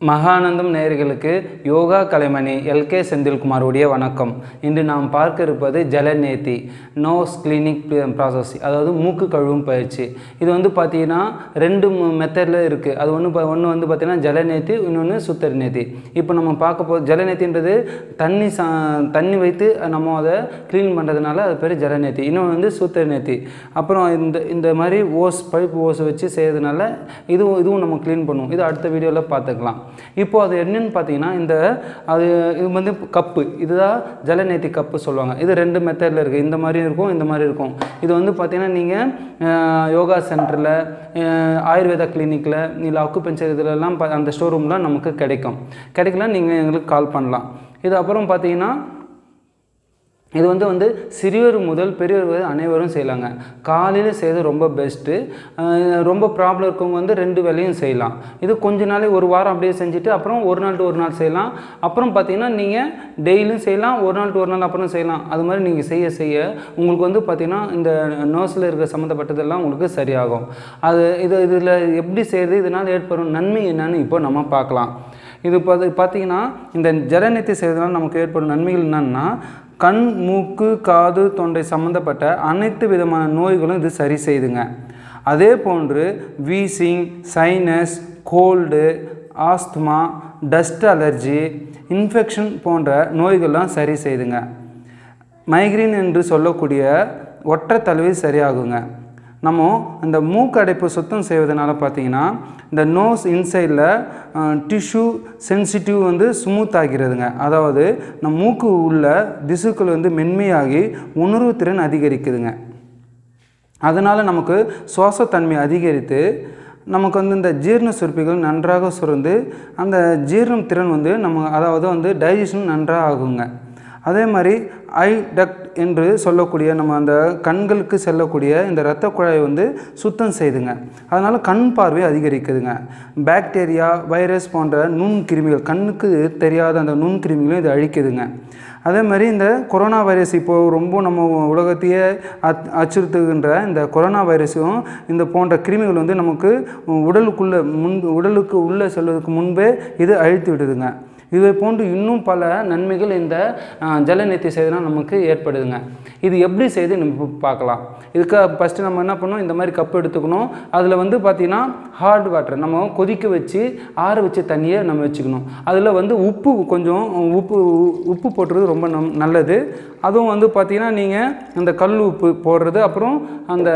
மகானந்தம் நேயர்களுக்கு yoga Kalaimani L.K.Sethil Kumar உடைய வணக்கம். இன்று நாம் பார்க்க இருப்பது ஜலநேதி நோஸ் கிளினிக் ப்ராசஸ், அதாவது மூக்கு கழுவும் பயிற்சி. இது வந்து பார்த்தீங்கன்னா ரெண்டு மெத்தடில் இருக்குது. அது ஒன்று வந்து பார்த்தீங்கன்னா ஜலநேதி, இன்னொன்று சுத்தர் நேதி. இப்போ நம்ம பார்க்க போது ஜலநேதின்றது தண்ணி வைத்து நம்ம அதை க்ளீன் பண்ணுறதுனால அது பேர் ஜலநேதி. இன்னொன்று வந்து சுத்தர் நேதி. அப்புறம் இந்த மாதிரி பைப் ஓஸ் வச்சு செய்கிறதுனால இதுவும் நம்ம க்ளீன் பண்ணுவோம். இது அடுத்த வீடியோவில் பார்த்துக்கலாம். இப்போ அது என்னன்னு பார்த்தீங்கன்னா இது வந்து கப்பு, இதுதான் ஜலநேதி கப்பு சொல்லுவாங்க. இது ரெண்டு மெத்தடில் இருக்குது. இந்த மாதிரி இருக்கும், இந்த மாதிரி இருக்கும். இது வந்து பார்த்தீங்கன்னா நீங்கள் யோகா சென்டரில், ஆயுர்வேதா கிளினிக்கில், இல்லை அக்குபஞ்சர் இதிலெல்லாம் அந்த ஸ்டோர் ரூம்லாம் நமக்கு கிடைக்கலாம். நீங்கள் எங்களுக்கு கால் பண்ணலாம். இது அப்புறம் பார்த்தீங்கன்னா இது வந்து சிறியவர் முதல் பெரியவர் வரை அனைவரும் செய்யலாங்க. காலையில் செய்கிறது ரொம்ப பெஸ்ட்டு. ரொம்ப ப்ராப்ளம் இருக்கவங்க வந்து 2 வேளையும் செய்யலாம். இது கொஞ்ச நாள் ஒரு வாரம் அப்படியே செஞ்சுட்டு அப்புறம் ஒரு நாள் டு ஒரு நாள் செய்யலாம். அப்புறம் பார்த்தீங்கன்னா நீங்கள் டெய்லியும் செய்யலாம், ஒரு நாள் டு ஒரு நாள் அப்புறம் செய்யலாம். அது மாதிரி நீங்கள் செய்ய உங்களுக்கு வந்து பார்த்திங்கன்னா இந்த நோஸில் இருக்கிற சம்மந்தப்பட்டதெல்லாம் உங்களுக்கு சரியாகும். இதில் எப்படி செய்கிறது, இதனால் ஏற்படும் நன்மை என்னன்னு இப்போ நம்ம பார்க்கலாம். இது பார்த்திங்கன்னா இந்த ஜலநேதி செய்கிறதுனால நமக்கு ஏற்படும் நன்மைகள் என்னன்னா, கண், மூக்கு, காது, தொண்டை சம்மந்தப்பட்ட அனைத்து விதமான நோய்களும் இது சரி செய்துங்க. அதே போன்று wheezing, sinus, cold, asthma, dust allergy, infection போன்ற நோய்கள்லாம் சரி செய்துங்க. மைக்ரேன் என்று சொல்லக்கூடிய ஒற்றை தலைவலி சரியாகுங்க. நம்ம இந்த மூக்கு அடைப்பு சுத்தம் செய்வதனால பார்த்திங்கன்னா இந்த நோஸ் இன்சைடில் டிஷ்யூ சென்சிட்டிவ் வந்து ஸ்மூத் ஆகிறதுங்க. அதாவது நம்ம மூக்கு உள்ள திசுக்கள் வந்து மென்மையாகி உணர்வு திறன் அதிகரிக்குதுங்க. அதனால் நமக்கு சுவாசத்தன்மை அதிகரித்து நமக்கு வந்து இந்த ஜீரண சுரப்பிகள் நன்றாக சுரந்து அந்த ஜீரணம் திறன் வந்து அதாவது டைஜஷன் நன்றாக ஆகுங்க. அதே மாதிரி ஐ டக்ட் என்று சொல்லக்கூடிய நம்ம அந்த கண்களுக்கு செல்லக்கூடிய இந்த இரத்த குழாயை வந்து சுத்தம் செய்துங்க. அதனால் கண் பார்வை அதிகரிக்குதுங்க. பாக்டீரியா, வைரஸ் போன்ற நுண்கிருமிகள், கண்ணுக்கு தெரியாத அந்த நுண்கிருமிகளும் இது அழிக்குதுங்க. அதே மாதிரி இந்த கொரோனா வைரஸ் இப்போது ரொம்ப நம்ம உலகத்தையே அச்சுறுத்துகின்ற இந்த கொரோனா வைரஸும் இந்த போன்ற கிருமிகள் வந்து நமக்கு உடலுக்கு உள்ளே செல்வதற்கு முன்பே இது அழித்து விடுதுங்க. இதை போன்று இன்னும் பல நன்மைகள் இந்த ஜலநேதி செய்தனால் நமக்கு ஏற்படுதுங்க. இது எப்படி செய்து நம்ம பார்க்கலாம். இதுக்கு ஃபஸ்ட்டு நம்ம என்ன பண்ணணும், இந்த மாதிரி கப்பு எடுத்துக்கணும். அதில் வந்து பார்த்திங்கன்னா ஹார்ட் வாட்டர் நம்ம கொதிக்க வச்சு ஆற வச்ச தண்ணியை நம்ம வச்சுக்கணும். அதில் வந்து உப்பு போட்டுறது ரொம்ப நல்லது. அதுவும் வந்து பார்த்திங்கன்னா நீங்கள் அந்த கல் உப்பு போடுறது, அப்புறம் அந்த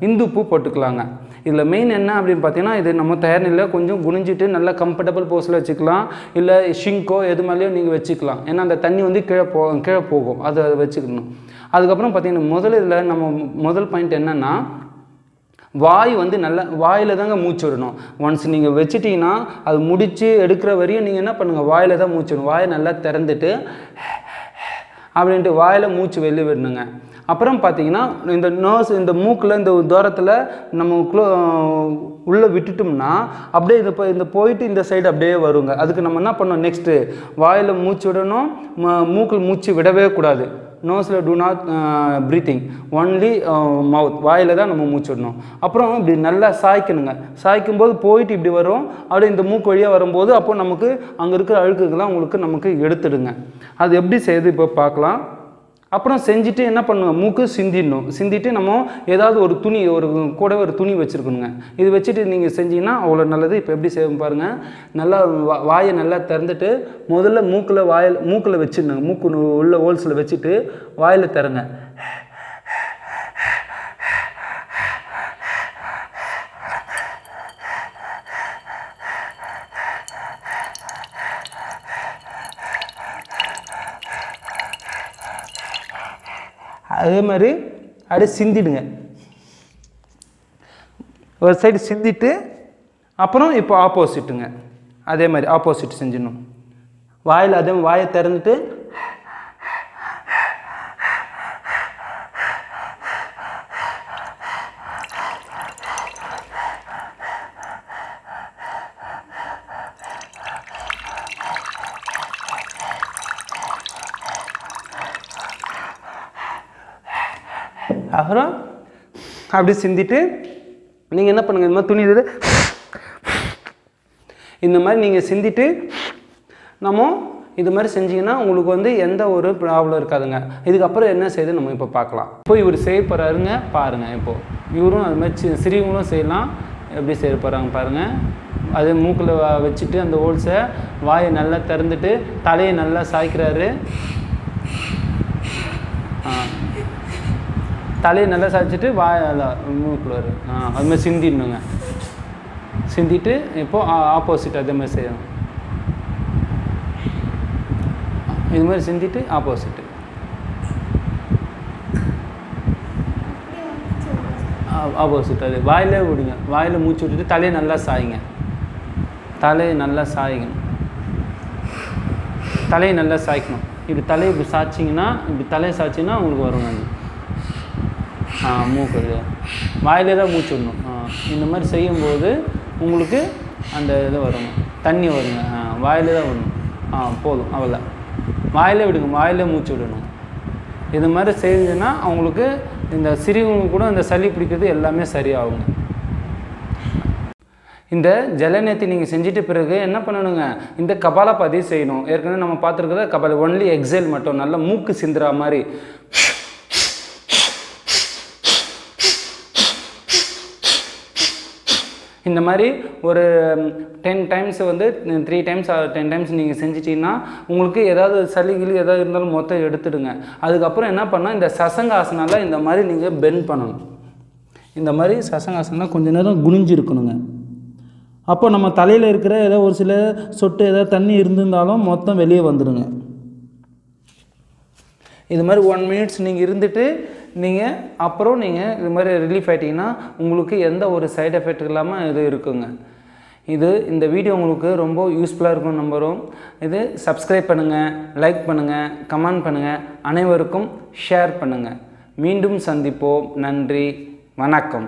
இந்து உப்பு போட்டுக்கலாங்க. இதில் மெயின் என்ன அப்படின்னு பார்த்தீங்கன்னா, இது நம்ம தயார் நிலையில் கொஞ்சம் குனிஞ்சிட்டு நல்லா கம்ஃபர்டபுள் போஸில் வச்சுக்கலாம். இல்லை ஷிங்கோ எது மாதிரியும் நீங்கள் வச்சுக்கலாம். ஏன்னா அந்த தண்ணி வந்து கீழே போகும், அதை வச்சுக்கணும். அதுக்கப்புறம் பார்த்தீங்கன்னா முதல் பாயிண்ட் என்னென்னா, வாய் வந்து நல்லா வாயில் தாங்க மூச்சு விடணும். ஒன்ஸ் நீங்கள் வச்சுட்டிங்கன்னா அது முடித்து எடுக்கிற வரையும் நீங்கள் என்ன பண்ணுங்கள், வாயில் தான் மூச்சு விடணும். வாயை நல்லா திறந்துட்டு அப்படின்ட்டு வாயில் மூச்சு வெளியே விடணுங்க. அப்புறம் பார்த்தீங்கன்னா இந்த மூக்கில் இந்த தூரத்தில் நம்ம உள்ளே விட்டுட்டோம்னா அப்படியே இந்த போயிட்டு இந்த சைடு அப்படியே வருங்க. அதுக்கு நம்ம என்ன பண்ணணும், நெக்ஸ்ட்டு வாயில் மூச்சு விடணும். மூக்கில் மூச்சு விடவே கூடாது. நோஸில் டூ நாட் ப்ரீத்திங், ஒன்லி மவுத், வாயில் தான் நம்ம மூச்சு விடணும். அப்புறம் இப்படி நல்லா சாய்க்கணுங்க. சாய்க்கும்போது போயிட்டு இப்படி வரும், அப்படியே இந்த மூக்கு வழியாக வரும்போது அப்போ நமக்கு அங்கே இருக்கிற அழுக்குகள்லாம் நமக்கு எடுத்துடுங்க. அது எப்படி செய்யுது இப்போ பார்க்கலாம். அப்புறம் செஞ்சுட்டு என்ன பண்ணுங்க, மூக்கு சிந்திட்டு நம்ம ஏதாவது ஒரு துணி, கூட ஒரு துணி வச்சுருக்கணுங்க. இது வச்சுட்டு நீங்கள் செஞ்சீங்கன்னா அவ்வளோ நல்லது. இப்போ எப்படி செய்ய பாருங்கள். நல்லா வாயை நல்லா திறந்துட்டு முதல்ல மூக்கில் வச்சுருங்க. மூக்கு உள்ள ஹோல்ஸில் வச்சுட்டு வாயில் திறங்க. அதே மாதிரி அப்படியே சிந்திடுங்க. ஒரு சைடு சிந்திட்டு அப்புறம் இப்போ ஆப்போசிட்டுங்க. அதே மாதிரி ஆப்போசிட் செஞ்சிடணும். வாயை திறந்துட்டு அப்புறம் அப்படி சிந்திட்டு நீங்கள் என்ன பண்ணுங்கள், இந்த மாதிரி துணி இந்த மாதிரி நீங்கள் சிந்திட்டு நம்ம இது மாதிரி செஞ்சிங்கன்னா உங்களுக்கு வந்து எந்த ஒரு ப்ராப்ளம் இருக்காதுங்க. இதுக்கப்புறம் என்ன செய்யுது நம்ம இப்போ பார்க்கலாம். இப்போ இவர் செய்ய போகிறாருங்க பாருங்கள். இப்போது இவரும் அது மாதிரி சிறியவங்களும் செய்யலாம். எப்படி செய்ய போகிறாங்க பாருங்கள். அது மூக்கில் வச்சுட்டு அந்த ஹோல்ஸை வாயை நல்லா திறந்துட்டு தலையை நல்லா சாய்க்கிறாரு. தலையை நல்லா சாய்ச்சிட்டு மூக்கில் வரும். அது மாதிரி சிந்திடணுங்க. சிந்திட்டு இப்போது ஆப்போசிட் அதே மாதிரி செய்யணும். இது மாதிரி சிந்திட்டு ஆப்போசிட்டு ஆப்போசிட் அது வாயிலே விடுங்க. வாயில் மூச்சு விட்டுட்டு தலையை நல்லா சாய்ங்க. தலையை நல்லா சாய்க்கணும். தலையை நல்லா சாய்க்கணும். இப்படி தலையை இப்படி சாய்ச்சிங்கன்னா இப்படி தலையை சாய்ச்சிங்கன்னா உங்களுக்கு வருங்க. மூக்கு வாயிலே தான் மூச்சு விடணும். இந்த மாதிரி செய்யும்போது உங்களுக்கு அந்த இது வருங்க, தண்ணி வருங்க. வாயிலே தான் விடணும். போதும், அவ்வளோ. வாயிலே விடுங்க, வாயிலே மூச்சு விடணும். இது மாதிரி செஞ்சுன்னா அவங்களுக்கு இந்த சிறியவங்க கூட இந்த சளி பிடிக்கிறது எல்லாமே சரியாகுங்க. இந்த ஜலநேத்தி நீங்கள் செஞ்சுட்டு பிறகு என்ன பண்ணணுங்க, இந்த கபாலபாதி செய்யணும். ஏற்கனவே நம்ம பார்த்துருக்கிறத கபால ஒன்லி எக்ஸேல் மட்டும், நல்லா மூக்கு சிந்துற மாதிரி. இந்த மாதிரி ஒரு 10 டைம்ஸ் வந்து 3 டைம்ஸ் 10 டைம்ஸ் நீங்கள் செஞ்சிட்டிங்கன்னா உங்களுக்கு ஏதாவது சளிகிளி ஏதாவது இருந்தாலும் மொத்தம் எடுத்துடுங்க. அதுக்கப்புறம் என்ன பண்ணால் இந்த சசங்காசனால இந்த மாதிரி நீங்கள் பெண்ட் பண்ணணும். இந்த மாதிரி சசங்காசனா கொஞ்சம் நேரம் குனிஞ்சிருக்கணுங்க. அப்போ நம்ம தலையில் இருக்கிற ஏதோ ஒரு சில சொட்டு ஏதாவது தண்ணி இருந்திருந்தாலும் மொத்தம் வெளியே வந்துடுங்க. இது மாதிரி 1 மினிட்ஸ் நீங்கள் இருந்துட்டு நீங்கள் அப்புறம் நீங்கள் இது மாதிரி ரிலீஃப் ஆகிட்டிங்கன்னா உங்களுக்கு எந்த ஒரு சைடு எஃபெக்ட் இல்லாமல் இது இருக்குங்க. இந்த வீடியோ உங்களுக்கு ரொம்ப யூஸ்ஃபுல்லாக இருக்கும்னு நம்புகிறோம். இது சப்ஸ்கிரைப் பண்ணுங்கள், லைக் பண்ணுங்கள், கமெண்ட் பண்ணுங்கள், அனைவருக்கும் ஷேர் பண்ணுங்கள். மீண்டும் சந்திப்போம். நன்றி, வணக்கம்.